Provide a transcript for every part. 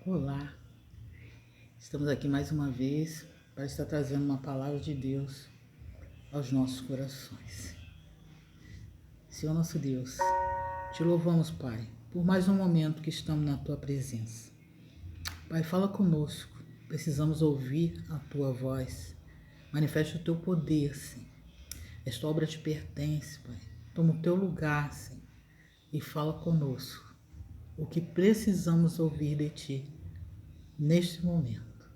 Olá, estamos aqui mais uma vez para estar trazendo uma palavra de Deus aos nossos corações. Senhor nosso Deus, te louvamos, Pai, por mais um momento que estamos na Tua presença. Pai, fala conosco, precisamos ouvir a Tua voz. Manifesta o Teu poder, Senhor. Esta obra te pertence, Pai. Toma o Teu lugar, Senhor, e fala conosco o que precisamos ouvir de Ti neste momento.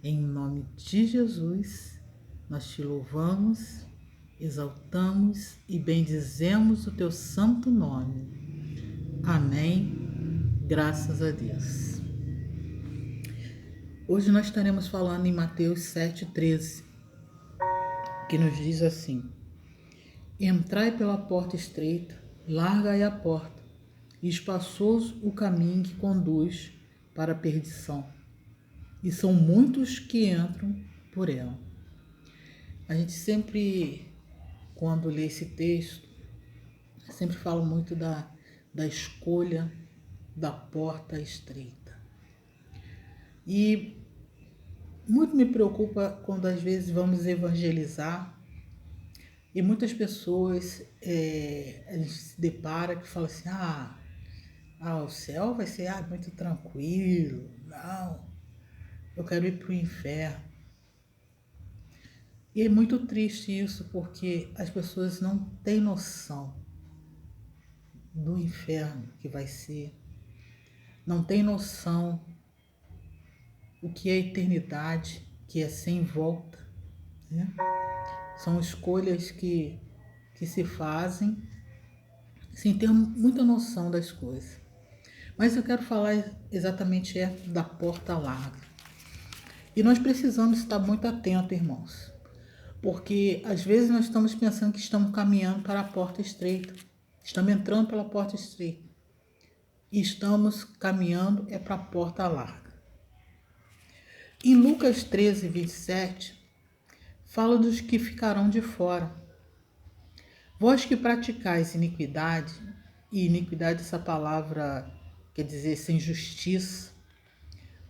Em nome de Jesus, nós te louvamos, exaltamos e bendizemos o teu santo nome. Amém. Graças a Deus. Hoje nós estaremos falando em Mateus 7,13, que nos diz assim: Entrai pela porta estreita, larga é a porta, e espaçoso o caminho que conduz para a perdição, e são muitos que entram por ela. A gente sempre, quando lê esse texto, sempre fala muito da escolha da porta estreita. E muito me preocupa quando às vezes vamos evangelizar e muitas pessoas a gente se depara que fala assim, o céu vai ser muito tranquilo, não, eu quero ir para o inferno. E é muito triste isso, porque as pessoas não têm noção do inferno que vai ser, não têm noção o que é a eternidade, que é sem volta, né? São escolhas que se fazem sem ter muita noção das coisas. Mas eu quero falar exatamente da porta larga. E nós precisamos estar muito atentos, irmãos, porque às vezes nós estamos pensando que estamos caminhando para a porta estreita, estamos entrando pela porta estreita e estamos caminhando para a porta larga. Em Lucas 13, 27, fala dos que ficarão de fora. Vós que praticais iniquidade, e iniquidade, essa palavra quer dizer sem justiça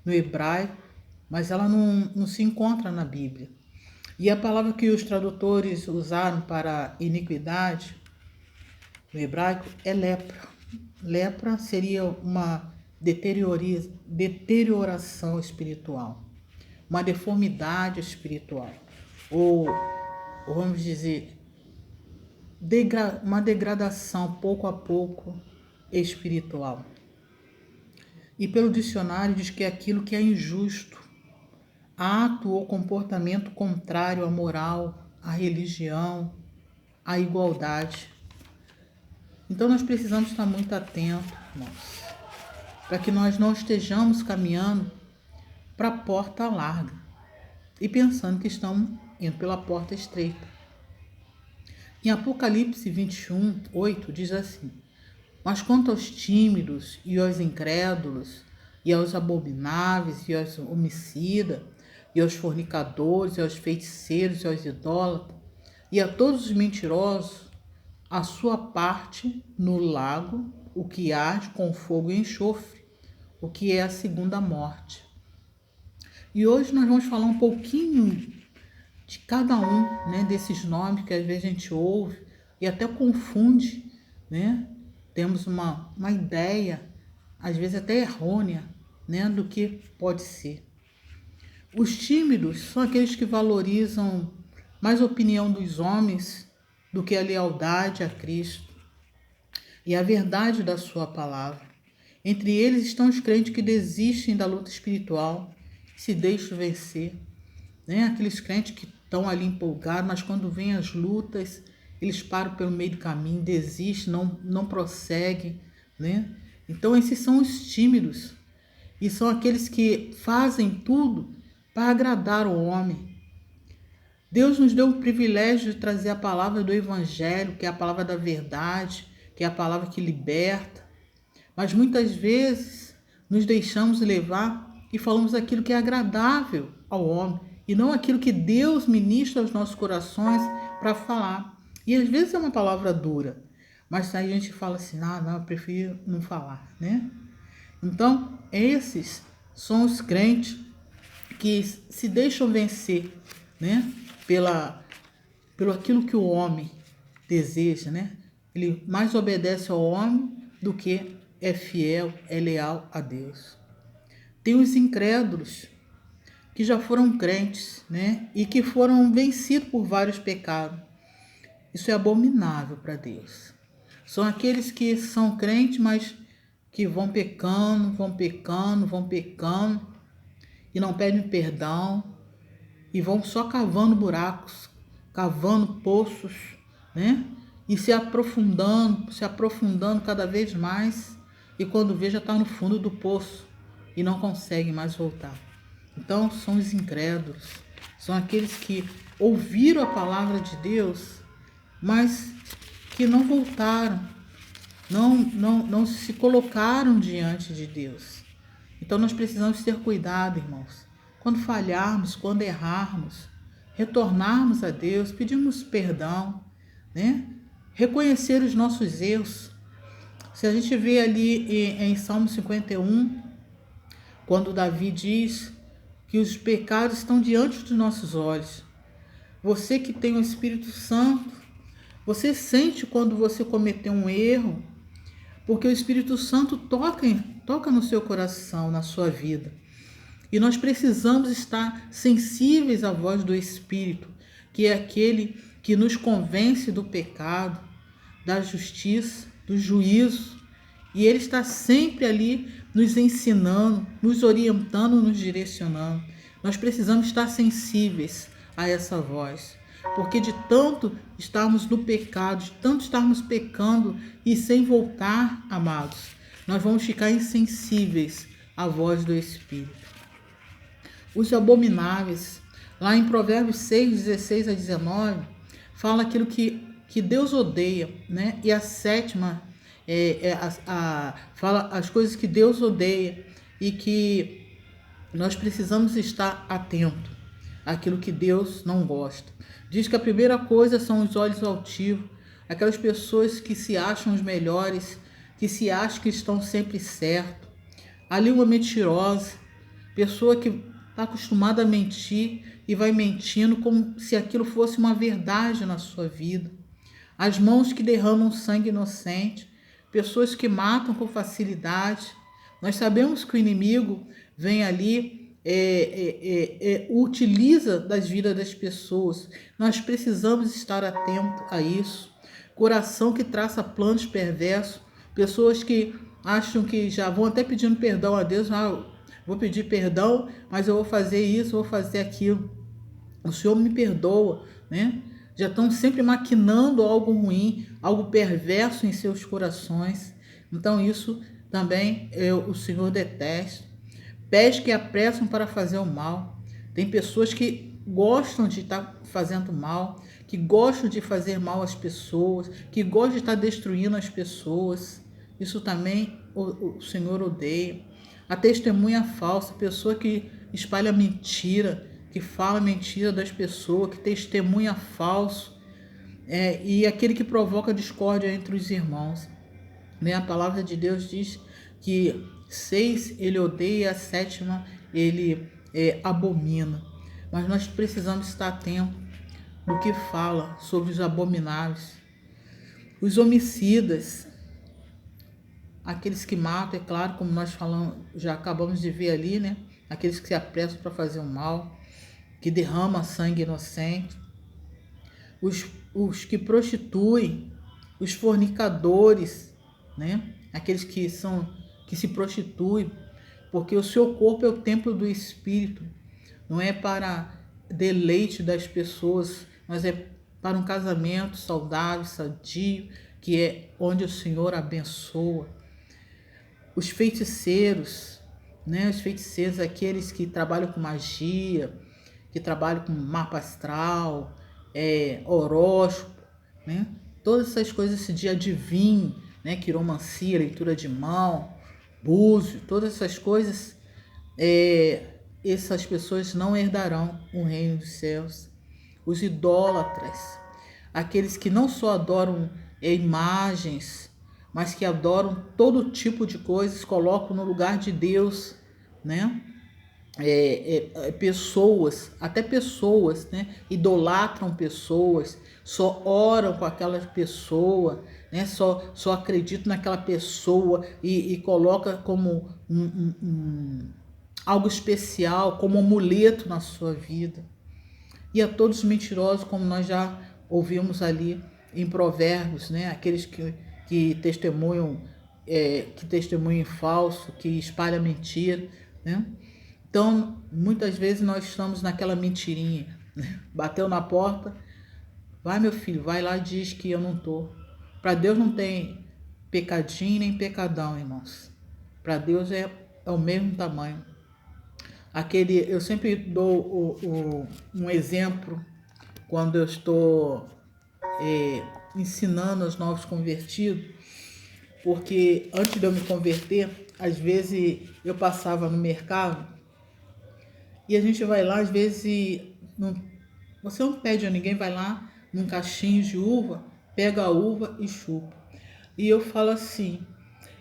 no hebraico, mas ela não se encontra na Bíblia. E a palavra que os tradutores usaram para iniquidade no hebraico é lepra. Lepra seria uma deterioração espiritual, uma deformidade espiritual, ou vamos dizer, uma degradação pouco a pouco espiritual. E pelo dicionário diz que é aquilo que é injusto, ato ou comportamento contrário à moral, à religião, à igualdade. Então nós precisamos estar muito atentos, irmãos, para que nós não estejamos caminhando para a porta larga e pensando que estamos indo pela porta estreita. Em Apocalipse 21, 8 diz assim: Mas quanto aos tímidos e aos incrédulos, e aos abomináveis, e aos homicidas, e aos fornicadores, e aos feiticeiros, e aos idólatras, e a todos os mentirosos, a sua parte no lago, o que arde com fogo e enxofre, o que é a segunda morte. E hoje nós vamos falar um pouquinho de cada um, né, desses nomes que às vezes a gente ouve e até confunde, né? Temos uma ideia, às vezes até errônea, né, do que pode ser. Os tímidos são aqueles que valorizam mais a opinião dos homens do que a lealdade a Cristo e a verdade da sua palavra. Entre eles estão os crentes que desistem da luta espiritual, se deixam vencer, né? Aqueles crentes que estão ali empolgados, mas quando vêm as lutas, eles param pelo meio do caminho, desistem, não prosseguem, né? Então esses são os tímidos e são aqueles que fazem tudo para agradar o homem. Deus nos deu o privilégio de trazer a palavra do Evangelho, que é a palavra da verdade, que é a palavra que liberta, mas muitas vezes nos deixamos levar e falamos aquilo que é agradável ao homem e não aquilo que Deus ministra aos nossos corações para falar. E às vezes é uma palavra dura, mas aí a gente fala assim, não, eu prefiro não falar, né? Então, esses são os crentes que se deixam vencer, né? Pelo aquilo que o homem deseja, né? Ele mais obedece ao homem do que é fiel, é leal a Deus. Tem os incrédulos que já foram crentes, né? E que foram vencidos por vários pecados. Isso é abominável para Deus. São aqueles que são crentes, mas que vão pecando e não pedem perdão e vão só cavando buracos, cavando poços, né? E se aprofundando cada vez mais, e quando vê já está no fundo do poço e não consegue mais voltar. Então são os incrédulos, são aqueles que ouviram a palavra de Deus, mas que não voltaram, não se colocaram diante de Deus. Então nós precisamos ter cuidado, irmãos. Quando falharmos, quando errarmos, retornarmos a Deus, pedirmos perdão, né? Reconhecer os nossos erros. Se a gente vê ali em Salmo 51, quando Davi diz que os pecados estão diante dos nossos olhos. Você que tem o Espírito Santo, você sente quando você cometeu um erro, porque o Espírito Santo toca no seu coração, na sua vida. E nós precisamos estar sensíveis à voz do Espírito, que é aquele que nos convence do pecado, da justiça, do juízo. E ele está sempre ali nos ensinando, nos orientando, nos direcionando. Nós precisamos estar sensíveis a essa voz, porque de tanto estarmos no pecado, de tanto estarmos pecando e sem voltar, amados, nós vamos ficar insensíveis à voz do Espírito. Os abomináveis, lá em Provérbios 6, 16 a 19, fala aquilo que Deus odeia, né? E a sétima fala as coisas que Deus odeia e que nós precisamos estar atentos àquilo que Deus não gosta. Diz que a primeira coisa são os olhos altivos, aquelas pessoas que se acham os melhores, que se acham que estão sempre certo. A língua mentirosa, pessoa que está acostumada a mentir e vai mentindo como se aquilo fosse uma verdade na sua vida. As mãos que derramam sangue inocente, pessoas que matam com facilidade. Nós sabemos que o inimigo vem ali, utiliza das vidas das pessoas. Nós precisamos estar atentos a isso. Coração que traça planos perversos, pessoas que acham que já vão até pedindo perdão a Deus. Vou pedir perdão, mas eu vou fazer isso, vou fazer aquilo. O Senhor me perdoa, né? Já estão sempre maquinando algo ruim, algo perverso em seus corações. Então isso também o Senhor detesta. Pés que apressam para fazer o mal. Tem pessoas que gostam de estar fazendo mal, que gostam de fazer mal às pessoas, que gostam de estar destruindo as pessoas. Isso também o Senhor odeia. A testemunha falsa, pessoa que espalha mentira, que fala mentira das pessoas, que testemunha falso, e aquele que provoca discórdia entre os irmãos. Né? A palavra de Deus diz que 6 ele odeia, a 7ª ele abomina. Mas nós precisamos estar atentos no que fala sobre os abomináveis. Os homicidas, aqueles que matam, é claro, como nós falamos, já acabamos de ver ali, né? Aqueles que se apressam para fazer o mal, que derramam sangue inocente. Os que prostituem, os fornicadores, né? Aqueles que se prostituem, porque o seu corpo é o templo do Espírito, não é para deleite das pessoas, mas é para um casamento saudável, sadio, que é onde o Senhor abençoa. Os feiticeiros, né? Os feiticeiros, aqueles que trabalham com magia, que trabalham com mapa astral, horóscopo, né? Todas essas coisas, esse dia adivinho, né? Quiromancia, leitura de mão, búzio, todas essas coisas, essas pessoas não herdarão o reino dos céus. Os idólatras, aqueles que não só adoram imagens, mas que adoram todo tipo de coisas, colocam no lugar de Deus né? Pessoas, até pessoas, né? Idolatram pessoas, só oram com aquela pessoa, né? Só acreditam naquela pessoa e coloca como algo especial, como um amuleto na sua vida. E a todos os mentirosos, como nós já ouvimos ali em Provérbios, né? Aqueles que testemunham, que testemunham falso, que espalham mentira, né? Então, muitas vezes nós estamos naquela mentirinha, né? Bateu na porta, vai meu filho, vai lá e diz que eu não estou. Para Deus não tem pecadinho nem pecadão, irmãos. Para Deus é o mesmo tamanho. Eu sempre dou um exemplo quando eu estou ensinando aos novos convertidos, porque antes de eu me converter, às vezes eu passava no mercado e a gente vai lá, às vezes, você não pede a ninguém, vai lá num cachinho de uva, pega a uva e chupa. E eu falo assim,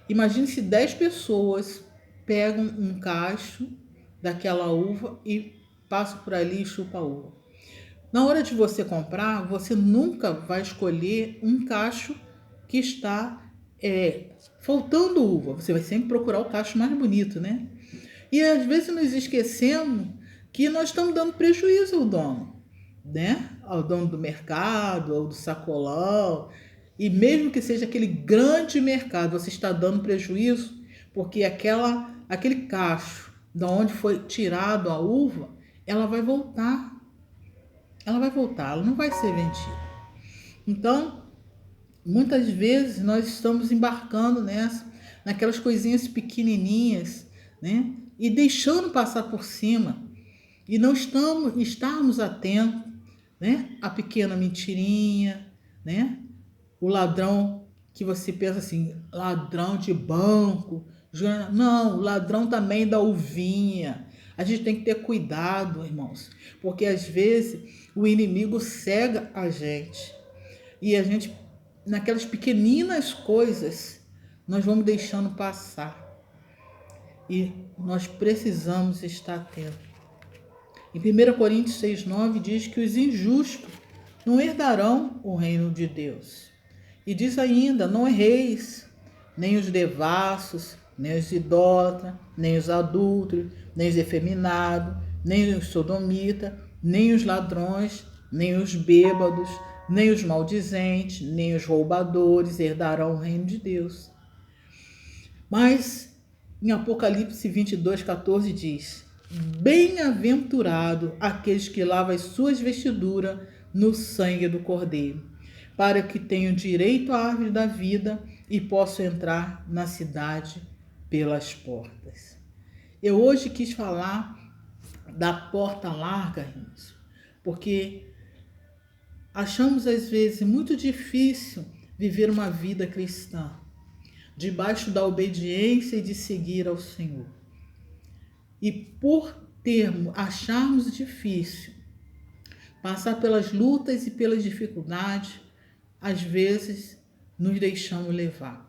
imagine se 10 pessoas pegam um cacho daquela uva e passam por ali e chupam a uva. Na hora de você comprar, você nunca vai escolher um cacho que está faltando uva. Você vai sempre procurar o cacho mais bonito, né? E às vezes nos esquecemos que nós estamos dando prejuízo ao dono, né? Ao dono do mercado, ou do sacolão. E mesmo que seja aquele grande mercado, você está dando prejuízo, porque aquele cacho da onde foi tirado a uva, ela vai voltar. Ela vai voltar, ela não vai ser vendida. Então, muitas vezes nós estamos embarcando naquelas coisinhas pequenininhas, né? E deixando passar por cima. E não estarmos atentos, né? A pequena mentirinha, né? O ladrão que você pensa assim, ladrão de banco. Não, ladrão também da uvinha. A gente tem que ter cuidado, irmãos, porque às vezes o inimigo cega a gente. E a gente, naquelas pequeninas coisas, nós vamos deixando passar. E nós precisamos estar atentos. Em 1 Coríntios 6,9 diz que os injustos não herdarão o reino de Deus. E diz ainda, não erreis, nem os devassos, nem os idólatras, nem os adúlteros, nem os efeminados, nem os sodomitas, nem os ladrões, nem os bêbados, nem os maldizentes, nem os roubadores herdarão o reino de Deus. Mas em Apocalipse 22,14 diz, bem-aventurado aqueles que lavam as suas vestiduras no sangue do Cordeiro, para que tenham direito à árvore da vida e possam entrar na cidade pelas portas. Eu hoje quis falar da porta larga, irmãos, porque achamos às vezes muito difícil viver uma vida cristã, debaixo da obediência e de seguir ao Senhor. E por acharmos difícil passar pelas lutas e pelas dificuldades, às vezes nos deixamos levar.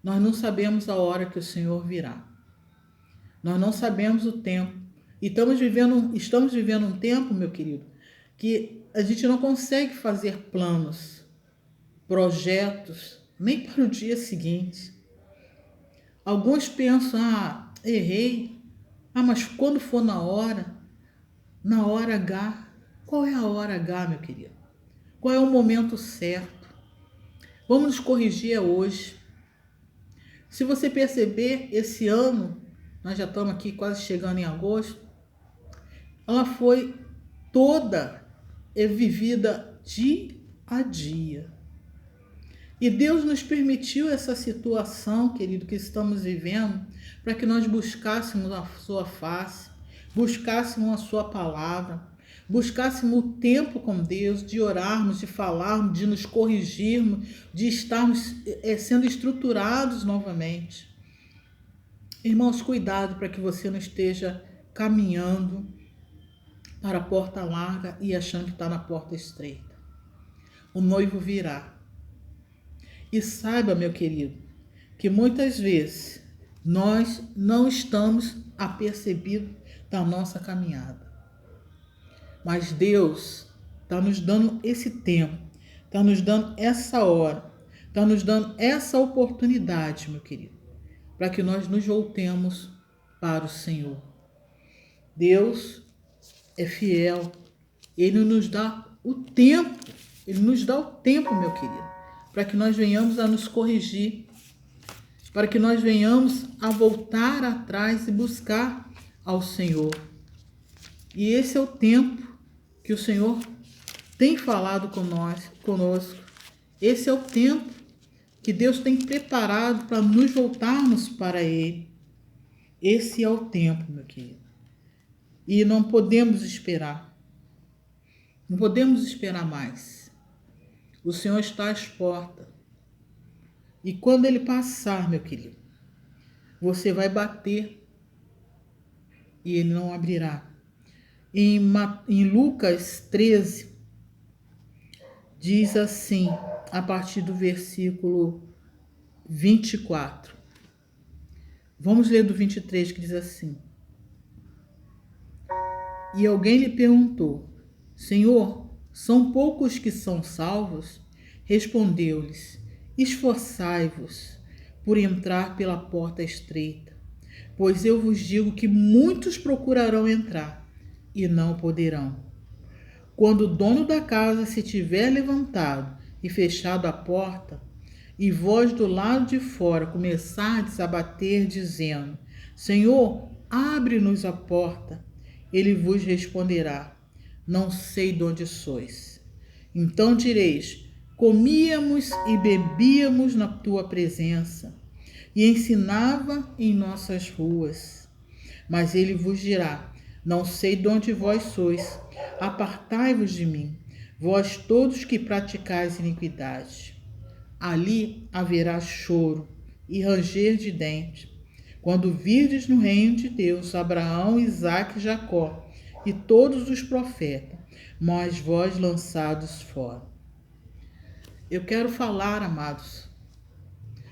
Nós não sabemos a hora que o Senhor virá. Nós não sabemos o tempo. E estamos vivendo um tempo, meu querido, que a gente não consegue fazer planos, projetos, nem para o dia seguinte. Alguns pensam, errei. Mas quando for na hora H, qual é a hora H, meu querido? Qual é o momento certo? Vamos nos corrigir hoje. Se você perceber, esse ano, nós já estamos aqui quase chegando em agosto, ela foi toda vivida dia a dia. E Deus nos permitiu essa situação, querido, que estamos vivendo, para que nós buscássemos a sua face, buscássemos a sua palavra, buscássemos o tempo com Deus, de orarmos, de falarmos, de nos corrigirmos, de estarmos sendo estruturados novamente. Irmãos, cuidado para que você não esteja caminhando para a porta larga e achando que está na porta estreita. O noivo virá. E saiba, meu querido, que muitas vezes nós não estamos apercebidos da nossa caminhada. Mas Deus está nos dando esse tempo, está nos dando essa hora, está nos dando essa oportunidade, meu querido, para que nós nos voltemos para o Senhor. Deus é fiel, Ele nos dá o tempo, meu querido, para que nós venhamos a nos corrigir, para que nós venhamos a voltar atrás e buscar ao Senhor. E esse é o tempo que o Senhor tem falado conosco. Esse é o tempo que Deus tem preparado para nos voltarmos para Ele. Esse é o tempo, meu querido. E não podemos esperar. Não podemos esperar mais. O Senhor está às portas. E quando Ele passar, meu querido, você vai bater e Ele não abrirá. Em Lucas 13, diz assim, a partir do versículo 24. Vamos ler do 23, que diz assim. E alguém lhe perguntou, Senhor, são poucos que são salvos? Respondeu-lhes, esforçai-vos por entrar pela porta estreita, pois eu vos digo que muitos procurarão entrar e não poderão. Quando o dono da casa se tiver levantado e fechado a porta, e vós do lado de fora começardes a bater, dizendo, Senhor, abre-nos a porta, ele vos responderá, não sei de onde sois. Então direis, comíamos e bebíamos na tua presença, e ensinava em nossas ruas. Mas ele vos dirá, não sei de onde vós sois, apartai-vos de mim, vós todos que praticais iniquidade. Ali haverá choro e ranger de dentes, quando virdes no reino de Deus Abraão, Isaque e Jacó, e todos os profetas, mas vós lançados fora. Eu quero falar, amados,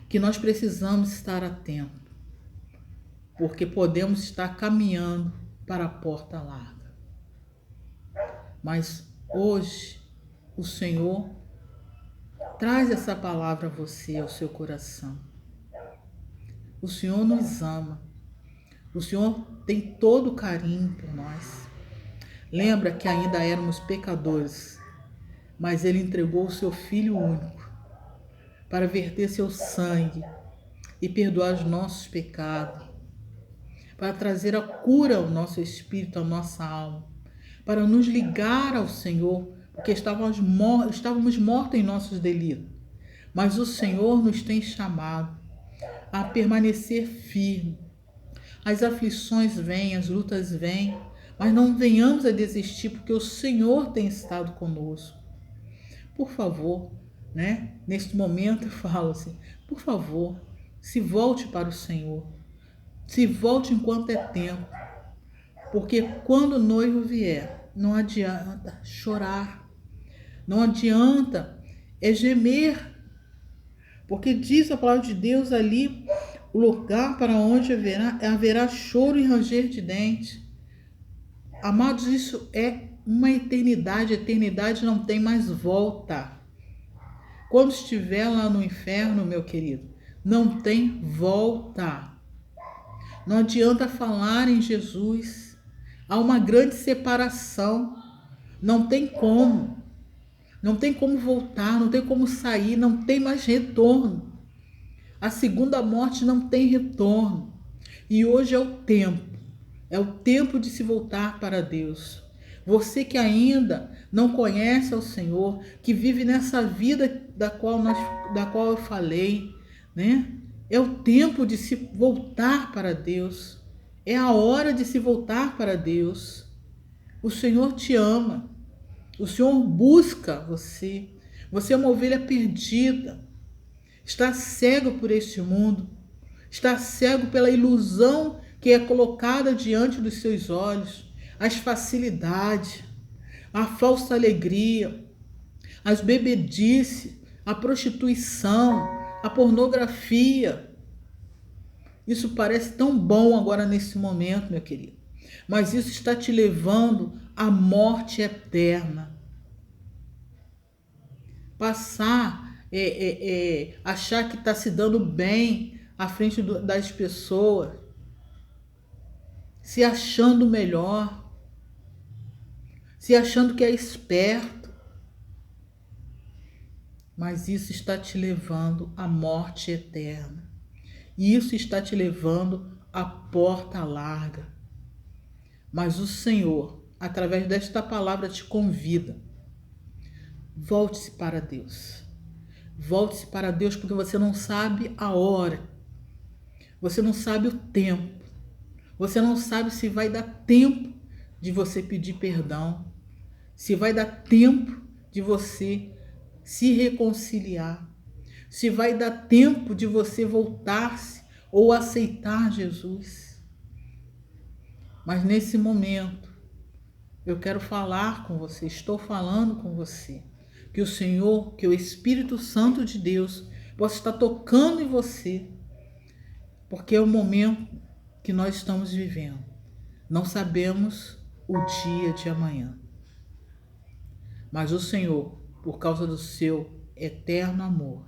que nós precisamos estar atentos, porque podemos estar caminhando para a porta larga. Mas hoje o Senhor traz essa palavra a você, ao seu coração. O Senhor nos ama. O Senhor tem todo o carinho por nós. Lembra que ainda éramos pecadores, mas Ele entregou o seu Filho único para verter seu sangue e perdoar os nossos pecados, para trazer a cura ao nosso espírito, à nossa alma, para nos ligar ao Senhor, porque estávamos mortos em nossos delitos. Mas o Senhor nos tem chamado a permanecer firme. As aflições vêm, as lutas vêm, mas não venhamos a desistir, porque o Senhor tem estado conosco. Por favor, neste momento eu falo assim, por favor, se volte para o Senhor. Se volte enquanto é tempo, porque quando o noivo vier, não adianta chorar, não adianta gemer, porque diz a palavra de Deus ali, o lugar para onde haverá choro e ranger de dentes. Amados, isso é uma eternidade, a eternidade não tem mais volta. Quando estiver lá no inferno, meu querido, não tem volta. Não adianta falar em Jesus. Há uma grande separação. Não tem como. Não tem como voltar, não tem como sair, não tem mais retorno. A segunda morte não tem retorno. E hoje é o tempo. É o tempo de se voltar para Deus. Você que ainda não conhece ao Senhor, que vive nessa vida da qual eu falei, É o tempo de se voltar para Deus. É a hora de se voltar para Deus. O Senhor te ama. O Senhor busca você. Você é uma ovelha perdida. Está cego por este mundo. Está cego pela ilusão que é colocada diante dos seus olhos. As facilidades, a falsa alegria, as bebedices, a prostituição, a pornografia. Isso parece tão bom agora nesse momento, meu querido. Mas isso está te levando à morte eterna. Passar, achar que está se dando bem à frente das pessoas, se achando melhor, se achando que é esperto. Mas isso está te levando à morte eterna. E isso está te levando à porta larga. Mas o Senhor, através desta palavra, te convida. Volte-se para Deus. Volte-se para Deus porque você não sabe a hora. Você não sabe o tempo. Você não sabe se vai dar tempo de você pedir perdão. Se vai dar tempo de você se reconciliar. Se vai dar tempo de você voltar-se ou aceitar Jesus. Mas nesse momento, eu quero falar com você, estou falando com você. Que o Senhor, que o Espírito Santo de Deus possa estar tocando em você. Porque é o momento que nós estamos vivendo. Não sabemos o dia de amanhã. Mas o Senhor, por causa do seu eterno amor,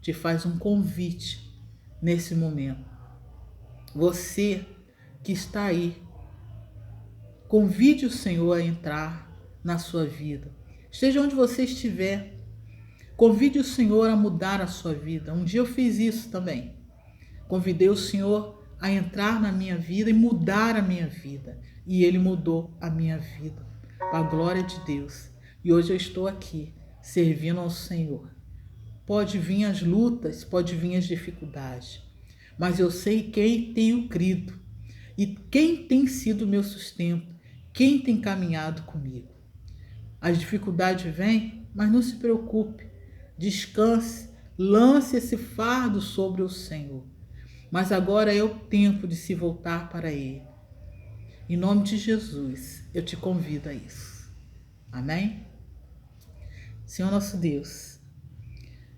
te faz um convite nesse momento. Você que está aí, convide o Senhor a entrar na sua vida. Esteja onde você estiver, convide o Senhor a mudar a sua vida. Um dia eu fiz isso também. Convidei o Senhor a entrar na minha vida e mudar a minha vida. E Ele mudou a minha vida, para a glória de Deus. E hoje eu estou aqui, servindo ao Senhor. Pode vir as lutas, pode vir as dificuldades, mas eu sei quem tenho crido e quem tem sido meu sustento, quem tem caminhado comigo. As dificuldades vêm, mas não se preocupe, descanse, lance esse fardo sobre o Senhor. Mas agora é o tempo de se voltar para Ele. Em nome de Jesus, eu te convido a isso. Amém? Senhor nosso Deus,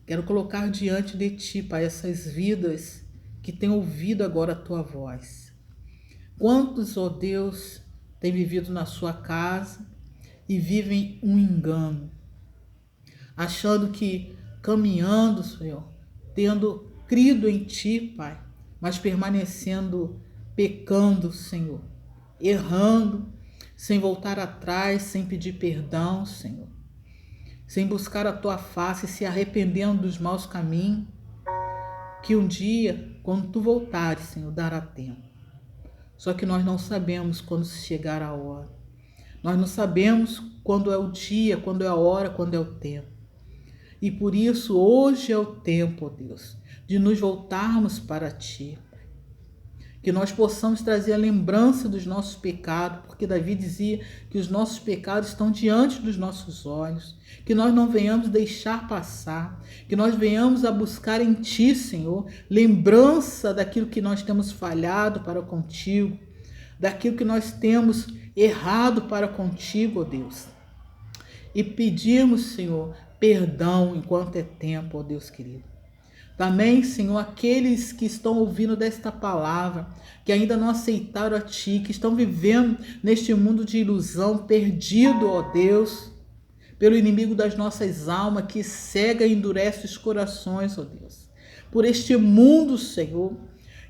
quero colocar diante de Ti, Pai, essas vidas que têm ouvido agora a Tua voz. Quantos, ó Deus, têm vivido na sua casa e vivem um engano, achando que caminhando, Senhor, tendo crido em Ti, Pai, mas permanecendo pecando, Senhor, errando, sem voltar atrás, sem pedir perdão, Senhor, sem buscar a Tua face, se arrependendo dos maus caminhos, que um dia, quando Tu voltares, Senhor, dará tempo. Só que nós não sabemos quando chegar a hora. Nós não sabemos quando é o dia, quando é a hora, quando é o tempo. E por isso, hoje é o tempo, ó Deus, de nos voltarmos para Ti. Que nós possamos trazer a lembrança dos nossos pecados, porque Davi dizia que os nossos pecados estão diante dos nossos olhos. Que nós não venhamos deixar passar, que nós venhamos a buscar em Ti, Senhor, lembrança daquilo que nós temos falhado para contigo, daquilo que nós temos errado para contigo, ó Deus. E pedimos, Senhor, perdão enquanto é tempo, ó Deus querido. Também, Senhor, aqueles que estão ouvindo desta palavra, que ainda não aceitaram a Ti, que estão vivendo neste mundo de ilusão, perdido, ó Deus, pelo inimigo das nossas almas, que cega e endurece os corações, ó Deus. Por este mundo, Senhor,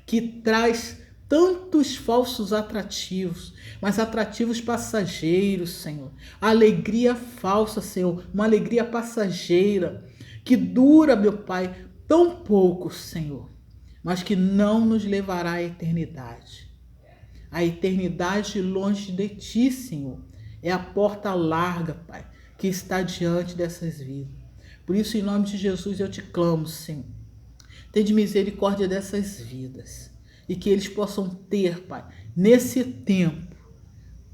que traz tantos falsos atrativos, mas atrativos passageiros, Senhor. Alegria falsa, Senhor, uma alegria passageira, que dura, meu Pai, tão pouco, Senhor, mas que não nos levará à eternidade. A eternidade longe de Ti, Senhor, é a porta larga, Pai, que está diante dessas vidas. Por isso, em nome de Jesus, eu te clamo, Senhor. Tende misericórdia dessas vidas e que eles possam ter, Pai, nesse tempo,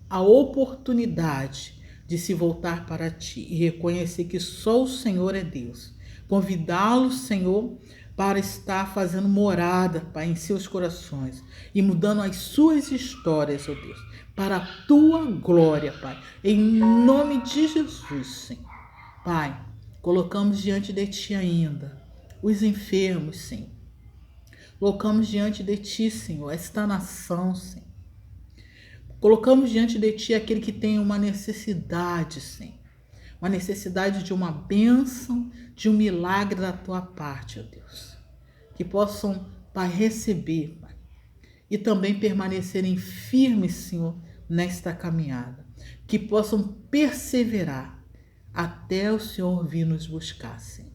a oportunidade de se voltar para Ti e reconhecer que só o Senhor é Deus. Convidá-los, Senhor, para estar fazendo morada, Pai, em seus corações e mudando as suas histórias, ó Deus, para a Tua glória, Pai, em nome de Jesus, Senhor. Pai, colocamos diante de Ti ainda os enfermos, Senhor, Colocamos diante de Ti, Senhor, esta nação, Senhor. Colocamos diante de Ti aquele que tem uma necessidade, Senhor. Uma necessidade de uma bênção, de um milagre da Tua parte, ó Deus. Que possam, Pai, receber, Pai. E também permanecerem firmes, Senhor, nesta caminhada. Que possam perseverar até o Senhor vir nos buscar, Senhor.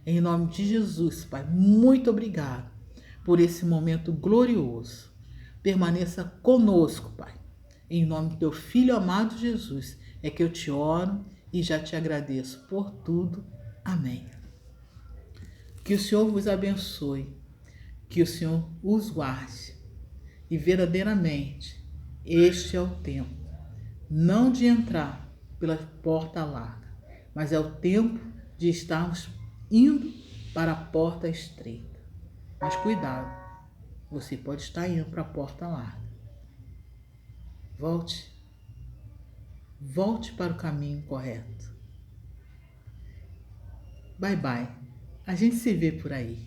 Em nome de Jesus, Pai, muito obrigado por esse momento glorioso. Permaneça conosco, Pai. Em nome do Teu Filho amado Jesus, é que eu te oro e já te agradeço por tudo. Amém. Que o Senhor vos abençoe, que o Senhor os guarde. E verdadeiramente, este é o tempo, não de entrar pela porta larga, mas é o tempo de estarmos indo para a porta estreita. Mas cuidado, você pode estar indo para a porta larga. Volte para o caminho correto. Bye, bye. A gente se vê por aí.